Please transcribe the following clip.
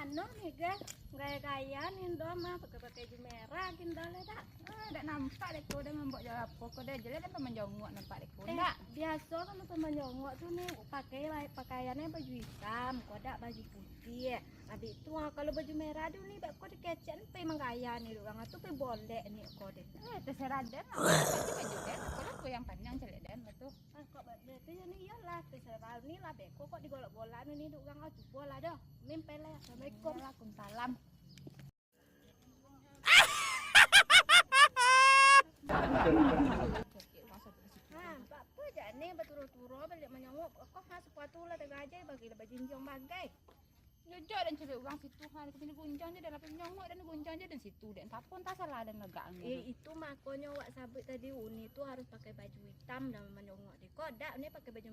anu nih guys, gaya-gaya nih mah pakai baju merah gendalnya dak. Dak nampak dek ko dah ngambok jawab apa ko dah jelas dah pemenjongok nampak dek ko Eh, dak. biasa kan teman nyongok tuh nih pakai pakaiannya baju hitam, kodak baju putih. Habis itu kalau baju merah tuh nih kok dikecen pe menggaya nih orang tuh pe boleh nih kode. Terserah dan baju dan aku yang panjang celek dan betul. Kok berarti ya nih iyalah terserah nih lah beko kok digolok-golok nih orang aku bola dah. Mimpel ya. Assalamualaikum. Waalaikumsalam. Apa aja nih betul-betul balik menyongok kok sepatu lah aja bagi baju jinjong bagai. Jujur dan coba orang situ hari kesini gunjang je dan lapis nyongok dan gunjang je dan situ dan tapon tak salah dan negaknya. Itu makanya wak sabut tadi uni tuh harus pakai baju hitam dan menyongok di kodak nih pakai baju